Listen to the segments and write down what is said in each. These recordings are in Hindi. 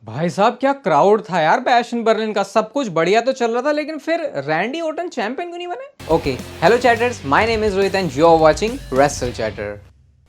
भाई साहब क्या क्राउड था यार बैश इन बर्लिन का। सब कुछ बढ़िया तो चल रहा था, लेकिन फिर रैंडी ओर्टन चैंपियन क्यों नहीं बने। Okay, hello chatters, my name is Rohit and you are watching wrestle chatter.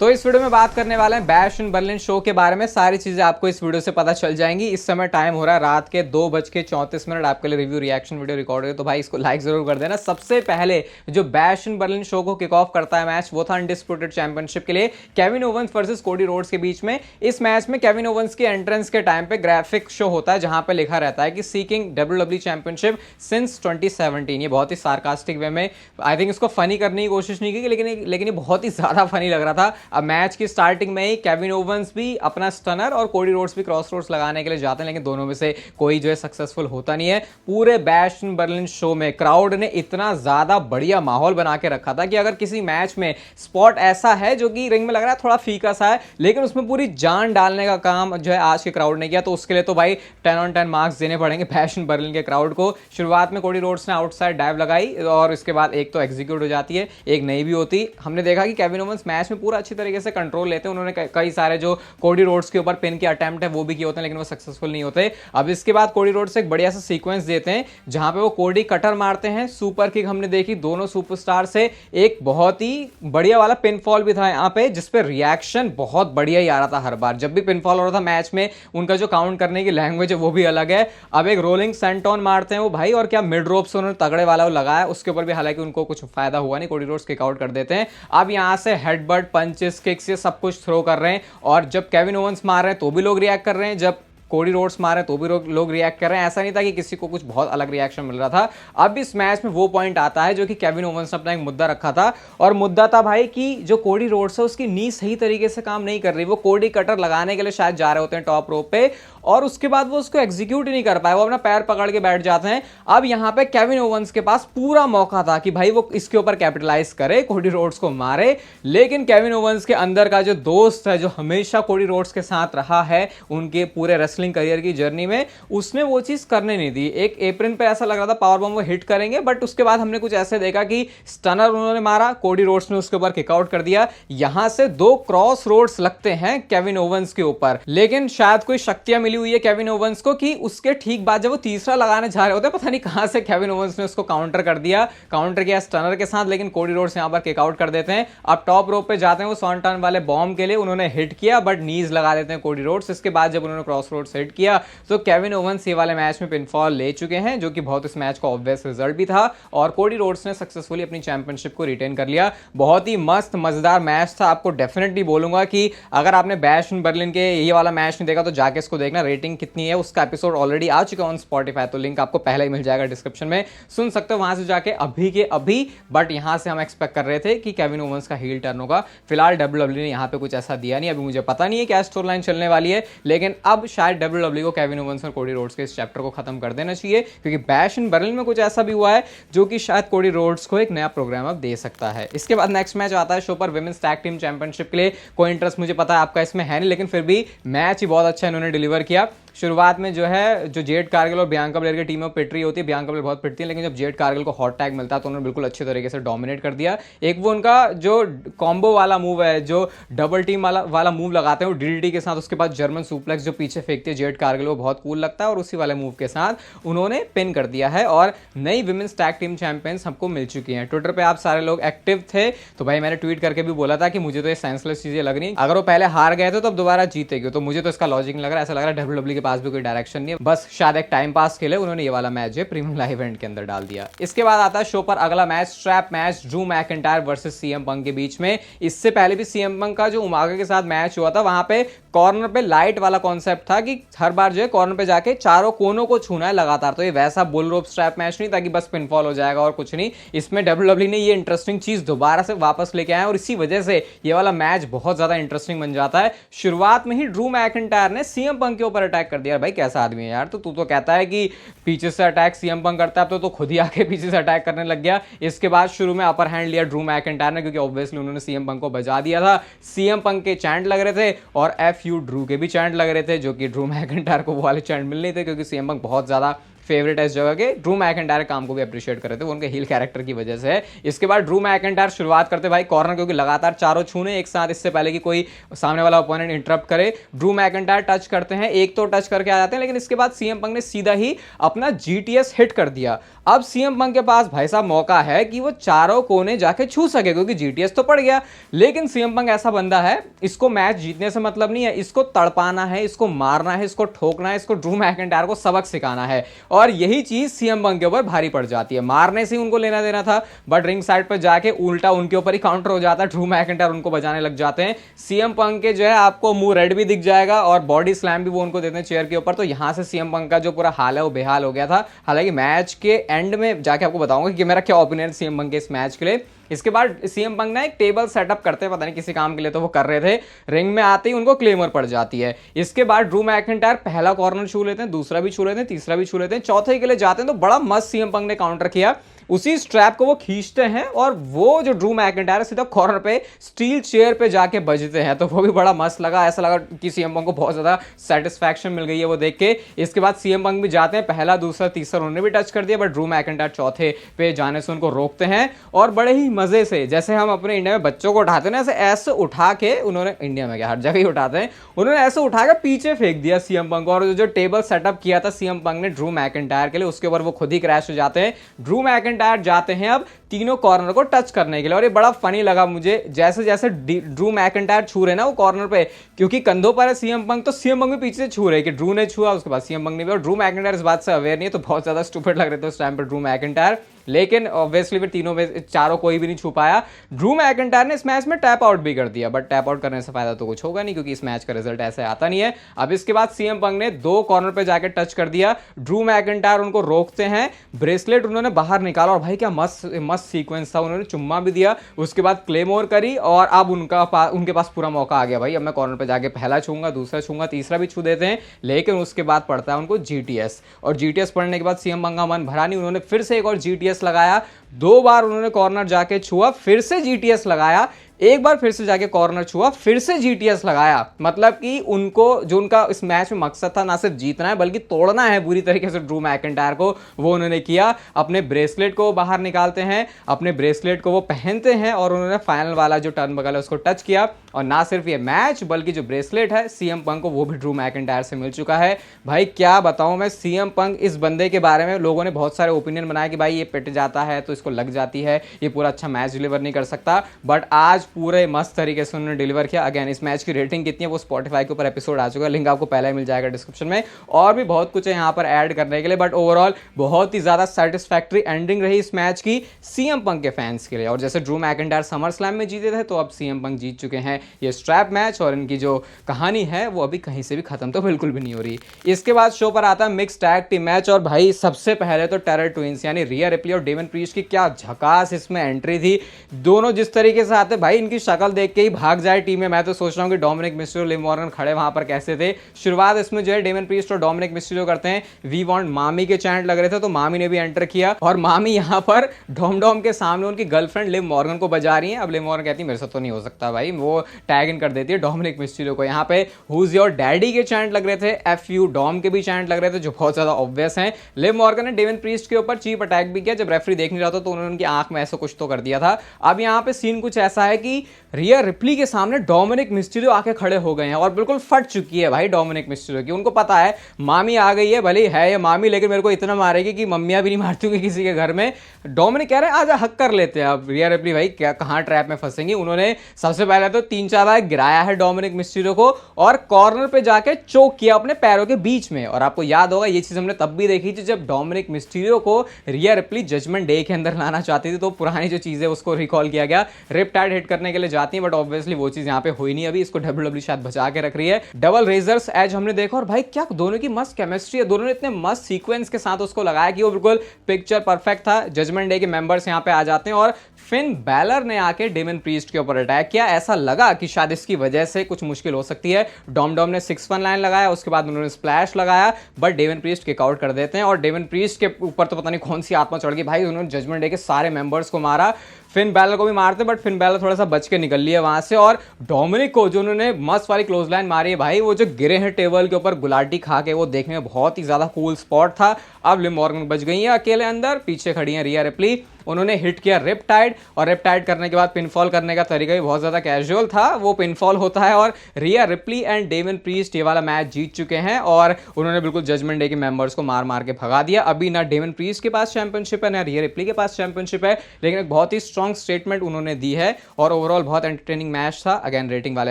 तो इस वीडियो में बात करने वाले हैं बैश इन बर्लिन शो के बारे में। सारी चीजें आपको इस वीडियो से पता चल जाएंगी। इस समय टाइम हो रहा है रात के 2:34। आपके लिए रिव्यू रिएक्शन वीडियो रिकॉर्ड है, तो भाई इसको लाइक जरूर कर देना। सबसे पहले जो बैश इन बर्लिन शो को किक ऑफ करता है मैच, वो था अनडिस्प्यूटेड चैंपियनशिप के लिए Kevin Owens versus Cody Rhodes के बीच में। इस मैच में केविन ओवंस की एंट्रेंस के टाइम पे ग्राफिक शो होता है जहां पे लिखा रहता है कि सीकिंग डब्ल्यूडब्ल्यूई चैंपियनशिप सिंस 2017। ये बहुत ही सार्कास्टिक वे में, आई थिंक इसको फनी करने की कोशिश नहीं की, लेकिन ये बहुत ही ज्यादा फनी लग रहा था। अब मैच की स्टार्टिंग में ही केविन ओवंस भी अपना स्टनर और कोडी रोड्स भी क्रॉस रोड्स लगाने के लिए जाते हैं, लेकिन दोनों में से कोई जो है सक्सेसफुल होता नहीं है। पूरे बैश इन बर्लिन शो में क्राउड ने इतना ज्यादा बढ़िया माहौल बना के रखा था कि अगर किसी मैच में स्पॉट ऐसा है जो कि रिंग में लग रहा है थोड़ा फीका सा है, लेकिन उसमें पूरी जान डालने का काम जो है आज के क्राउड ने किया, तो उसके लिए तो भाई 10 on 10 मार्क्स देने पड़ेंगे बैश इन बर्लिन के क्राउड को। शुरुआत में कोडी रोड्स ने आउटसाइड डाइव लगाई और इसके बाद एक तो एग्जीक्यूट हो जाती है, एक नहीं भी होती। हमने देखा कि केविन ओवंस मैच में पूरा अच्छी तरीके से कंट्रोल लेते हैं। उन्होंने कई सारे जो कोडी रोड्स के ऊपर पिन के अटेम्प्ट है वो भी किए होते हैं, लेकिन वो सक्सेसफुल नहीं होते। अब इसके बाद कोडी रोड्स एक बढ़िया सा सीक्वेंस देते हैं जहां पे वो कोडी कटर मारते हैं, सुपर किक हमने देखी दोनों सुपरस्टार से। एक बहुत ही बढ़िया वाला पिन फॉल भी था यहाँ पे, जिसपे रिएक्शन बहुत बढ़िया ही आ रहा था। हर बार जब भी पिन फॉल हो रहा था मैच में, उनका जो काउंट करने की लैंग्वेज है वो भी अलग है। अब एक रोलिंग सेंटोन मारते हैं वो भाई, और क्या मिड रोप से उन्होंने तगड़े वाला वो लगाया, उसके ऊपर भी हालांकि उनको कुछ फायदा हुआ नहीं, कोडी रोड्स किक आउट कर देते हैं। अब यहां से हेडबट, पंचेस, किक्स ये सब कुछ थ्रो कर रहे हैं, और जब केविन ओवंस मार रहे हैं तो भी लोग रिएक्ट कर रहे हैं, जब कोडी रोड्स मारे तो भी लोग रिएक्ट कर रहे हैं। ऐसा नहीं था कि किसी को कुछ बहुत अलग रिएक्शन मिल रहा था। अब इस मैच में वो पॉइंट आता है जो कि केविन ओवंस ने अपना एक मुद्दा रखा था, और मुद्दा था भाई कि जो कोडी रोड्स है उसकी नी सही तरीके से काम नहीं कर रही। वो कोडी कटर लगाने के लिए शायद जा रहे होते हैं टॉप रोप पे, और उसके बाद वो उसको एग्जीक्यूट ही नहीं कर पाए, वो अपना पैर पकड़ के बैठ जाते हैं। अब यहां पे केविन ओवंस के पास पूरा मौका था कि भाई वो इसके ऊपर कैपिटलाइज करे, कोडी रोड्स को मारे, लेकिन केविन ओवंस के अंदर का जो दोस्त है, जो हमेशा कोडी रोड्स के साथ रहा है उनके पूरे रेसलिंग करियर की जर्नी में, उसने वो चीज करने नहीं दी। एक एप्रन पे ऐसा लग रहा था पावर बम वो हिट करेंगे, बट उसके बाद हमने कुछ ऐसे देखा कि स्टनर उन्होंने मारा, कोडी रोड्स ने उसके ऊपर किकआउट कर दिया। यहां से 2 क्रॉस रोड्स लगते हैं केविन ओवंस के ऊपर, लेकिन शायद कोई शक्तियां मिली हुई है केविन ओवंस को कि उसके ठीक बाद जब वो तीसरा लगाने जा रहे होते हैं, पता नहीं कहां से केविन ओवंस ने उसको काउंटर कर दिया, काउंटर किया स्टनर के साथ, लेकिन कोडी रोड्स यहां पर किकआउट कर देते हैं। अब टॉप रोप पे जाते हैं वो सॉन्टन वाले बॉम्ब के लिए, उन्होंने हिट किया बट नीज लगा देते हैं कोडी रोड्स। इसके बाद जब उन्होंने क्रॉस रोड्स हिट किया तो केविन ओवंस ये वाले मैच में पिनफॉल ले चुके हैं, जो कि बहुत इस मैच का ऑब्वियस रिजल्ट भी था, और कोडी रोड्स ने सक्सेसफुली अपनी चैंपियनशिप को रिटेन कर लिया। बहुत ही मस्त मजेदार मैच था। आपको डेफिनेटली बोलूंगा कि अगर आपने बैश इन बर्लिन के ये वाला मैच नहीं देखा तो जाके इसको देखना। रेटिंग कितनी है उसका एपिसोड ऑलरेडी आ चुका है ऑन स्पॉटिफाई, तो लिंक आपको पहले ही मिल जाएगा डिस्क्रिप्शन में, सुन सकते हो वहां से जाके अभी के अभी। बट यहां से हम एक्सपेक्ट कर रहे थे कि केविन ओवंस का हील टर्न होगा। फिलहाल डब्ल्यूडब्ल्यूई ने यहां पे कुछ ऐसा दिया नहीं। अभी मुझे पता नहीं है क्या स्टोरी लाइन चलने वाली है, लेकिन अब शायद डब्ल्यूडब्ल्यूई को केविन ओवंस और कोडी रोड्स के इस चैप्टर को खत्म कर देना चाहिए, क्योंकि बैश इन बर्लिन में कुछ ऐसा भी हुआ है जो कि शायद कोडी रोड्स को एक नया प्रोग्राम अब दे सकता है। इसके बाद नेक्स्ट मैच आता है शो पर विमेंस टैग टीम चैंपियनशिप के लिए। कोई इंटरेस्ट मुझे पता है आपका इसमें है नहीं, लेकिन फिर भी मैच ही बहुत अच्छा इन्होंने डिलीवर किया। शुरुआत में जो है जो जेड कारगिल और बियांका ब्लेयर की टीम में पिट रही होती है, बियांका ब्लेयर बहुत पिटती है, लेकिन जब जेड कारगिल को हॉट टैग मिलता है तो उन्होंने बिल्कुल अच्छे तरीके से डोमिनेट कर दिया। एक वो उनका जो कॉम्बो वाला मूव है, जो डबल टीम वाला मूव लगाते हैं वो डीडीटी के साथ, उसके बाद जर्मन सुप्लेक्स जो पीछे फेंकती है जेड कारगिल, वो बहुत कूल लगता है, और उसी वाले मूव के साथ उन्होंने पिन कर दिया है। और नई विमेंस टैग टीम चैंपियंस हमको मिल चुकी हैं। ट्विटर पर आप सारे लोग एक्टिव थे, तो भाई मैंने ट्वीट करके भी बोला था कि मुझे तो ये सेंसलेस चीजें लग रही, अगर वो पहले हार गए थे तो अब दोबारा जीतेगी, तो मुझे तो इसका लॉजिक नहीं लग रहा। ऐसा लग रहा है डब्ल्यूडब्ल्यूई के पास भी कोई डायरेक्शन नहीं है, बस शायद एक टाइम पास के लिए उन्होंने ये वाला मैच जो प्रीमियम लाइव इवेंट के अंदर डाल दिया। इसके बाद आता है शो पर अगला match, strap match Drew McIntyre versus CM Punk के बीच में। इससे पहले भी सीएम पंक का जो उमागा के साथ मैच हुआ था, वहां पे कॉर्नर पे लाइट वाला कॉन्सेप्ट था कि हर बार जो है कॉर्नर पे जाके चारों कोनों को छूना है लगातार। तो ये वैसा बुल रोप स्ट्रैप मैच नहीं था कि बस पिनफॉल हो जाएगा और कुछ नहीं। इसमें डब्ल्यूडब्ल्यूई ने ये इंटरेस्टिंग चीज दोबारा से वापस लेके आए, और इसी वजह से ये वाला मैच बहुत ज्यादा इंटरेस्टिंग बन जाता है। शुरुआत में ही ड्रू मैकिंटायर ने सीएम पंक के ऊपर अटैक कर दिया। भाई कैसा आदमी है यार, तो तू तो कहता है कि पीछे से अटैक सीएम पंक करता है, तो खुद ही आके पीछे से अटैक करने लग गया। इसके बाद शुरू में अपर हैंड लिया ड्रू मैकिंटायर ने, क्योंकि ऑब्वियसली उन्होंने सीएम पंक को बजा दिया था। सीएम पंक के चैंट लग रहे थे और एफ यू ड्रू के भी चैंट लग रहे थे, जो कि ड्रू मैकिंटायर को वो वाले चैंट मिल नहीं थे, क्योंकि सीएम पंक बहुत ज्यादा फेवरेट है इस जगह के। ड्रू मैकिंटायर काम को भी अप्रिशिएट कर रहे थे, वो उनके हील कैरेक्टर की वजह से है। इसके बाद ड्रू मैकिंटायर शुरुआत करते भाई कॉर्नर, क्योंकि लगातार चारों छूने एक साथ, इससे पहले कि कोई सामने वाला ओपोनेंट इंटरप्ट करे। ड्रू मैकिंटायर टच करते हैं, एक तो टच करके आ जाते हैं, लेकिन इसके बाद सीएम पंक ने सीधा ही अपना जीटीएस हिट कर दिया। अब सीएम पंक के पास भाई साहब मौका है कि वो चारों कोने जाके छू सके, क्योंकि जीटीएस तो पड़ गया। लेकिन सीएम पंक ऐसा बंदा है, इसको मैच जीतने से मतलब नहीं है, इसको तड़पाना है, इसको मारना है, इसको ठोकना है, इसको ड्रू मैकिंटायर को सबक सिखाना है। और यही चीज सीएम पंक के ऊपर भारी पड़ जाती है। मारने से ही उनको लेना देना था, बट रिंग साइड पर जाके उल्टा उनके ऊपर ही काउंटर हो जाता है, ड्रू मैकिंटायर उनको बजाने लग जाते हैं। सीएम पंक के जो है आपको मुंह रेड भी दिख जाएगा और बॉडी स्लैम भी वो उनको देते हैं चेयर के ऊपर। तो यहां से सीएम पंक का जो पूरा हाल है वो बेहाल हो गया था। हालांकि मैच के एंड में जाके आपको बताऊंगा कि मेरा क्या ओपिनियन सीएम पंक के इस मैच के लिए। इसके बाद सीएम पंक ना एक टेबल सेटअप करते हैं, पता नहीं किसी काम के लिए तो वो कर रहे थे। रिंग में आते ही उनको क्लेमर पड़ जाती है। इसके बाद ड्रू मैकिंटायर पहला कॉर्नर छू लेते हैं, दूसरा भी छू लेते हैं, तीसरा भी छू लेते हैं, चौथे के लिए जाते हैं तो बड़ा मस्त सीएम पंक ने काउंटर किया। उसी स्ट्रैप को वो खींचते हैं और वो जो ड्रू मैकिंटायर सीधा कॉर्नर पे स्टील चेयर पे जाके बजते हैं, तो वो भी बड़ा मस्त लगा। ऐसा लगा कि सीएम पंक को बहुत ज्यादा सेटिस्फैक्शन मिल गई है वो देख के। इसके बाद सीएम पंक भी जाते हैं, पहला दूसरा तीसरा उन्होंने भी टच कर दिया, बट ड्रू मैकिंटायर चौथे पे जाने से उनको रोकते हैं। और बड़े ही मजे से, जैसे हम अपने इंडिया में बच्चों को उठाते हैं ना, ऐसे उठा के उन्होंने, इंडिया में क्या हर जगह ही उठाते हैं, उन्होंने ऐसे उठा के पीछे फेंक दिया सीएम पंक। और जो टेबल सेटअप किया था सीएम पंक ने ड्रू मैकिंटायर के लिए, उसके ऊपर वो खुद ही क्रैश हो जाते हैं। ड्रू मैकिंटायर जाते हैं तीनों कॉर्नर को टच करने के लिए। और ये बड़ा फनी लगा मुझे, जैसे जैसे ड्रू मैकिंटायर छू रहे ना वो कॉर्नर पे, क्योंकि कंधों पर है सीएम पंक, तो सीएम पंक भी पीछे से छू रहे कि ड्रू ने छुआ, उसके बाद सीएम पंक ने भी। और ड्रू मैकिंटायर इस बात से अवेयर नहीं है, तो बहुत ज्यादा स्टूपिड लग रहे थे उस टाइम पर ड्रू मैकिंटायर। लेकिन ऑब्वियसली फिर तीनों में चारों कोई भी नहीं छू पाया। ड्रू मैकिंटायर ने इस मैच में टैप आउट भी कर दिया, बट टैप आउट करने से फायदा तो कुछ होगा नहीं, क्योंकि इस मैच का रिजल्ट ऐसे आता नहीं है। अब इसके बाद सीएम पंक ने दो कॉर्नर पे जाकर टच कर दिया, ड्रू मैकिंटायर उनको रोकते हैं, ब्रेसलेट उन्होंने बाहर निकाला, और भाई क्या मस्त सीक्वेंस था, उन्होंने चुम्मा भी दिया, उसके बाद क्लेमोर करी, और अब उनके पास पूरा मौका आ गया भाई, अब मैं कॉर्नर पे जाके पहला छूंगा, दूसरा छूंगा, तीसरा भी छू देते हैं। लेकिन उसके बाद पड़ता है उनको जीटीएस, और जीटीएस पढ़ने के बाद सीएम पंक का मन भरा नहीं, उन्होंने फिर से एक और जीटीएस लगाया। दो बार उन्होंने कॉर्नर जाके छुआ, फिर से जीटीएस लगाया, एक बार फिर से जाके कॉर्नर छुआ, फिर से जीटीएस लगाया। मतलब कि उनको जो उनका इस मैच में मकसद था ना सिर्फ जीतना है बल्कि तोड़ना है पूरी तरीके से ड्रू मैकिंटायर को, वो उन्होंने किया। अपने ब्रेसलेट को बाहर निकालते हैं, अपने ब्रेसलेट को वो पहनते हैं, और उन्होंने फाइनल वाला जो टर्न बगल है उसको टच किया। और ना सिर्फ ये मैच बल्कि जो ब्रेसलेट है सीएम पंक को वो भी ड्रू मैकिंटायर से मिल चुका है। भाई क्या बताऊं मैं, सीएम पंक इस बंदे के बारे में लोगों ने बहुत सारे ओपिनियन बनाए कि भाई ये पिट जाता है तो इसको लग जाती है, ये पूरा अच्छा मैच डिलीवर नहीं कर सकता, बट आज पूरे मस्त तरीके से उन्होंने डिलीवर किया। अगेन इस मैच की रेटिंग कितनी है वो स्पॉटिफाई के ऊपर एपिसोड आ चुका है, लिंक आपको पहले ही मिल जाएगा डिस्क्रिप्शन में। और भी बहुत कुछ है यहाँ पर ऐड करने के लिए, बट ओवरऑल बहुत ही ज्यादा सेटिस्फैक्टरी एंडिंग रही इस मैच की सीएम पंक के फैंस के लिए। और जैसे ड्रू मैकिंटायर समर स्लैम में जीते थे, तो अब सीएम पंक जीत चुके हैं ये स्ट्रैप मैच, और इनकी जो कहानी है वो अभी कहीं से भी खत्म तो बिल्कुल भी नहीं हो रही। इसके बाद शो पर आता है मिक्स टैग टीम मैच, और भाई सबसे पहले तो टेरर ट्विंस यानी रिया रिप्ली और डेमन प्रीस्ट की क्या झकास इसमें एंट्री थी। दोनों जिस तरीके से आते भाई, इनकी शक्ल देख के ही भाग जाए टीम में। मैं तो सोच रहा हूं कि डोमिनिक मिस्टीरियो, लिव मॉर्गन खड़े वहां पर कैसे थे। शुरुआत इसमें जो है डेमन प्रीस्ट और डोमिनिक मिस्टीरियो करते हैं, वी वांट मामी के चैंट लग रहे थे, तो मामी ने भी एंटर किया, और मामी यहां पर डोम के सामने उनकी गर्लफ्रेंड लिव मॉर्गन को बजा रही है। अब लिव मॉर्गन कहती है मेरे से तो नहीं हो सकता भाई, वो टैग इन कर देती है डोमिनिक मिस्टीरियो को। यहाँ पे हु इज योर डैडी के चैंट लग रहे थे, एफ यू डॉम के भी चैंट लग रहे थे, जो बहुत ज्यादा ऑब्वियस हैं। लिव मॉर्गन ने डेमन प्रीस्ट के ऊपर चीप अटैक भी किया, जब रेफरी देख नहीं रहा था तो उन्होंने उनकी आंख में ऐसा कुछ तो कर दिया था। अब यहाँ पे सीन कुछ ऐसा है कि रिया रिप्ली के सामने डोमिनिक मिस्टीरियो आके खड़े हो गए हैं, और बिल्कुल फट चुकी है भाई डोमिनिक मिस्टीरियो की। उनको पता है मामी आ गई है, भले है ये मामी, लेकिन मेरे को इतना मारेगी कि मम्मियां भी नहीं मारती होंगी किसी के घर में। डोमिनिक कह रहे हैं आजा हक कर लेते हैं। अब रिया रिप्ली भाई क्या कहां ट्रैप में फंसेंगी। उन्होंने सबसे पहले तो 3-4 बार गिराया है डोमिनिक मिस्टीरियो को, और कॉर्नर पे जाके चोक किया अपने पैरों के बीच में। और आपको याद होगा ये चीज हमने तब भी देखी थी जब डोमिनिक मिस्टीरियो को रिया रिप्ली जजमेंट डे के अंदर लाना चाहती थी, तो पुरानी जो चीजें उसको रिकॉल किया गया। रिप टाइड हिट करने के लिए जाती है, बट ऑब्वियसली वो चीज यहाँ पे हुई नहीं। अभी इसको डब्ल्यूडब्ल्यू शायद बचा के रख रही है। डबल रेजर्स एज हमने देखा, और भाई क्या दोनों की मस्त केमिस्ट्री है, दोनों ने इतने मस्त सीक्वेंस के साथ उसको लगाया कि वो बिल्कुल पिक्चर परफेक्ट था। जजमेंट डे के मेंबर्स यहाँ पे आ जाते हैं, और फिन बैलर ने आके डेमन प्रीस्ट के ऊपर अटैक किया। ऐसा लगा कि शायद इसकी वजह से कुछ मुश्किल हो सकती है। डॉम ने 619 लगाया, उसके बाद उन्होंने स्प्लैश लगाया, but Damian Priest kick out कर देते हैं। और डेमन प्रीस्ट के ऊपर तो पता नहीं कौन सी आत्मा चढ़ गई भाई, उन्होंने जजमेंट डे के सारे मेंबर्स को मारा। फिन बैलर को भी मारते, बट फिन बैलर थोड़ा सा बच के निकल लिया वहां से। और डोमिनिक को जो उन्होंने मस्त वाली क्लोज लाइन मारी है भाई, वो जो गिरे हैं टेबल के ऊपर गुलाटी खा के, वो देखने में बहुत ही ज्यादा कूल स्पॉट था। अब लिव मॉर्गन बच गई है अकेले अंदर, पीछे खड़ी है रिया रिप्ली। उन्होंने हिट किया रिपटाइड, और रिपटाइड करने के बाद पिनफॉल करने का तरीका भी बहुत ज्यादा कैजुअल था, वो पिनफॉल होता है। और Rhea Ripley and Damian Priest ये वाला मैच जीत चुके हैं, और उन्होंने बिल्कुल जजमेंट डे के मेंबर्स को मार मार के भगा दिया। अभी ना डेमन प्रीस्ट के पास चैंपियनशिप है, ना रिया रिप्ली के पास चैंपियनशिप है, लेकिन एक बहुत ही स्ट्रॉन्ग स्टेटमेंट उन्होंने दी है। और ओवरऑल बहुत एंटरटेनिंग मैच था। अगेन रेटिंग वाले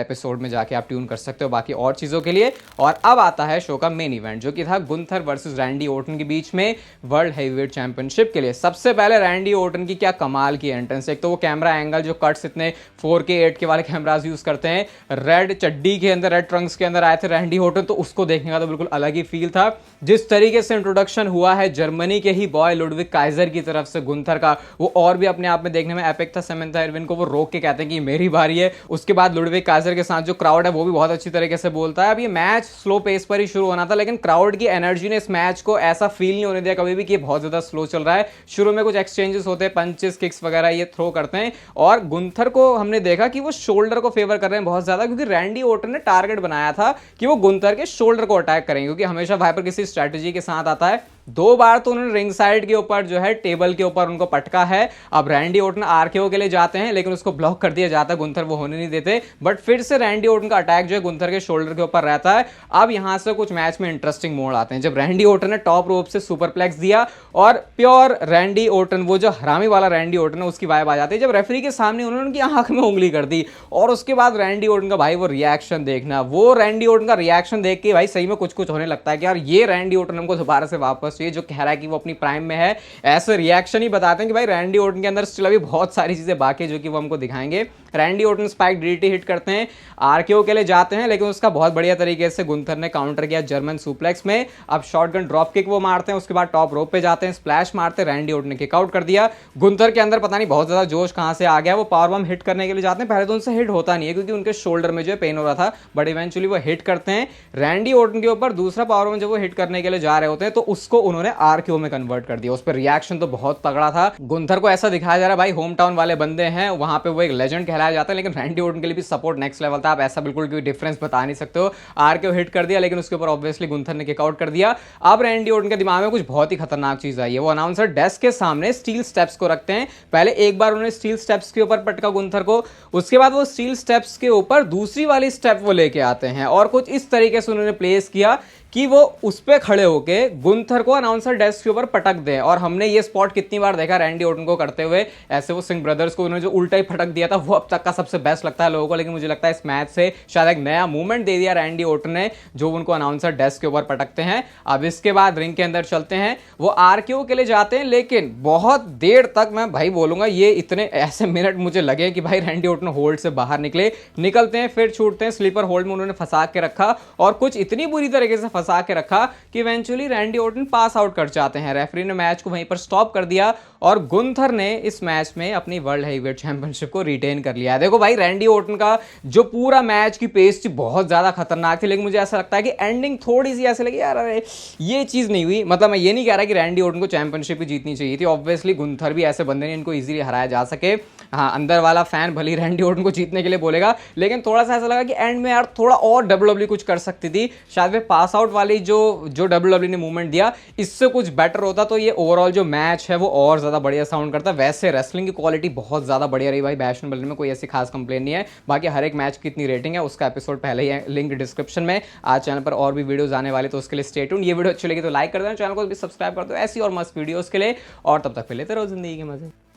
एपिसोड में जाके आप ट्यून कर सकते हो बाकी और चीजों के लिए। और अब आता है शो का मेन इवेंट, जो कि था गुंथर वर्सेस रैंडी ऑर्टन के बीच में वर्ल्ड हेवीवेट चैंपियनशिप के लिए। सबसे पहले रैंडी ऑर्टन की क्या कमाल की एंट्रेंस। एक तो वो कैमरा एंगल, जो कट्स इतने 4K 8K वाले कैमरास यूज करते हैं, रेड चड्डी के अंदर, रेड ट्रंक्स के अंदर आए थे रैंडी ऑर्टन, तो उसको देखने का तो बिल्कुल अलग ही फील था। जिस तरीके से इंट्रोडक्शन हुआ है जर्मनी के ही बॉय लुडविग काइजर की तरफ से गुंथर का, वो और भी अपने आप में देखने में एपिक था। समंथा इरविन को वो रोक के कहते हैं कि मेरी बारी है। उसके बाद लुडविग काइजर के साथ जो क्राउड है वो भी बहुत अच्छी तरीके से बोलता है। अब ये मैच स्लो पेस पर ही शुरू होना था, लेकिन क्राउड की एनर्जी ने इस मैच को ऐसा फील नहीं होने दिया कभी भी कि बहुत ज्यादा स्लो चल रहा है। शुरू में कुछ एक्सचेंजेस होते हैं, पंचेस किक्स वगैरह ये थ्रो करते हैं, और गुंथर को हमने देखा कि वो शोल्डर को फेवर कर रहे हैं बहुत ज्यादा, क्योंकि रैंडी ऑर्टन ने टारगेट बनाया था कि वो गुंथर के शोल्डर को अटैक करेंगे, क्योंकि हमेशा वाइपर किसी स्ट्रेटजी के साथ आता है। 2 बार तो उन्होंने रिंग साइड के ऊपर जो है टेबल के ऊपर उनको पटका है। अब रैंडी ऑर्टन आरकेओ के लिए जाते हैं, लेकिन उसको ब्लॉक कर दिया जाता है, गुंथर वो होने नहीं देते। बट फिर से रैंडी ऑर्टन का अटैक जो है गुंथर के शोल्डर के ऊपर रहता है। अब यहां से कुछ मैच में इंटरेस्टिंग मोड़ आते हैं, जब रैंडी ऑर्टन ने टॉप रोप से सुपरप्लेक्स दिया, और प्योर रैंडी ऑर्टन, वो जो हरामी वाला रैंडी ऑर्टन है, उसकी वाइब आ जाती है। जब रेफरी के सामने उन्होंने उनकी आंख में उंगली कर दी, और उसके बाद रैंडी ऑर्टन का भाई वो रिएक्शन देखना, वो रैंडी ऑर्टन का रिएक्शन देख के भाई सही में कुछ कुछ होने लगता है कि यार ये रैंडी ऑर्टन हमको दोबारा से वापस चाहिए, जो कह रहा है कि वो अपनी प्राइम में है। ऐसे रिएक्शन ही बताते हैं कि भाई रैंडी ऑर्टन के अंदर स्टिल अभी बहुत सारी चीजें बाकी जो कि वो हमको दिखाएंगे। Randy Orton spike DDT hit करते हैं, आरकेओ के लिए जाते हैं, लेकिन उसका बहुत बढ़िया तरीके से गुंथर ने काउंटर किया जर्मन सुप्लेक्स में। अब शॉटगन ड्रॉप किक वो मारते हैं, उसके बाद टॉप रोप पे जाते हैं, स्प्लैश मारते हैं, रैंडी ऑर्टन ने किक आउट कर दिया। गुंथर के अंदर पता नहीं बहुत ज्यादा जोश कहां से आ गया, वो पावर बम हिट करने के लिए जाते हैं। पहले तो उनसे हिट होता नहीं है, क्योंकि उनके शोल्डर में जो है पेन हो रहा था, बट इवेंचुअली वो हिट करते हैं रैंडी ऑर्टन के ऊपर। दूसरा पावर बम जब वो हिट करने के लिए जा रहे होते हैं, तो उसको उन्होंने आरकेओ में कन्वर्ट कर दिया। उस पर रिएक्शन तो बहुत तगड़ा था। गुंथर को ऐसा दिखाया जा रहा है भाई होम टाउन वाले बंदे हैं, वहां पे वो एक लेजेंड कहलाया जाता है, लेकिन रैंडी ऑर्टन के लिए भी सपोर्ट नेक्स्ट लेवल था। आप ऐसा बिल्कुल कोई डिफरेंस बता नहीं सकते हो। आरकेओ हिट कर दिया, लेकिन उसके ऊपर ऑब्वियसली गुंथर ने किक आउट कर दिया। अब रैंडी ऑर्टन के दिमाग में कुछ बहुत ही खतरनाक चीज आई है। वो अनाउंसर डेस्क के सामने स्टील स्टेप्स को रखते हैं। पहले एक बार उन्होंने स्टील स्टेप्स के ऊपर पटका गुंथर को, उसके बाद वो स्टील स्टेप्स के ऊपर दूसरी वाली स्टेप वो लेके आते हैं, और कुछ इस तरीके से उन्होंने प्लेस किया कि वो उस पे खड़े होके गुंथर को अनाउंसर डेस्क के ऊपर पटक दें। और हमने ये स्पॉट कितनी बार देखा रैंडी ऑर्टन को करते हुए, ऐसे वो सिंह ब्रदर्स को उन्होंने जो उल्टा ही फटक दिया था, वो अब तक का सबसे बेस्ट लगता है लोगों को। लेकिन मुझे लगता है इस मैच से शायद एक नया मूवमेंट दे दिया रैंडी ऑर्टन ने, जो उनको अनाउंसर डेस्क के ऊपर पटकते हैं। अब इसके बाद रिंग के अंदर चलते हैं, वो आरकेओ के लिए जाते हैं, लेकिन बहुत देर तक मैं भाई बोलूंगा ये इतने ऐसे मिनट मुझे लगे कि भाई रैंडी ऑर्टन होल्ड से बाहर निकलते हैं, फिर छूटते हैं। स्लीपर होल्ड में उन्होंने फंसा के रखा, और कुछ इतनी बुरी तरीके से फंसा के रखा कि eventually Randy Orton pass out कर जाते हैं। रेफरी ने मैच को वहीं पर स्टॉप कर दिया, और गुंथर ने इस मैच में अपनी वर्ल्ड हेवीवेट चैंपियनशिप को रिटेन कर लिया। देखो भाई रैंडी ऑर्टन का जो पूरा मैच की पेस थी बहुत ज्यादा खतरनाक थी, लेकिन मुझे ऐसा लगता है कि एंडिंग थोड़ी सी ऐसे लगी यार अरे ये चीज नहीं हुई। मतलब मैं ये नहीं कह रहा कि रैंडी ऑर्टन को चैंपियनशिप ही जीतनी चाहिए थी, ऑब्वियसली गुंथर भी ऐसे बंदे ने इनको इजीली हराया जा सके। हाँ, अंदर वाला फैन भली रैंडी ऑर्टन को जीतने के लिए बोलेगा, लेकिन थोड़ा सा ऐसा लगा कि एंड में यार थोड़ा और डब्ल्यूडब्ल्यूई कुछ कर सकती थी। शायद वे पास आउट वाली जो डब्ल्यूडब्ल्यूई ने मूवमेंट दिया, इससे कुछ बेटर होता तो ये ओवरऑल जो मैच है वो और ज्यादा बढ़िया साउंड करता। वैसे रेसलिंग की क्वालिटी बहुत ज्यादा बढ़िया रही भाई बैश एंड बर्लिन में, कोई ऐसी खास कंप्लेन नहीं है। बाकी हर एक मैच की कितनी रेटिंग है उसका एपिसोड पहले ही है, लिंक डिस्क्रिप्शन में। आज चैनल पर और भी वीडियोस आने वाले, तो उसके लिए स्टे ट्यून्ड। ये वीडियो अच्छी लगी तो लाइक कर देना, चैनल को भी सब्सक्राइब कर दो ऐसी और मस्त वीडियोस के लिए। और तब तक लेते रहो जिंदगी के मजे।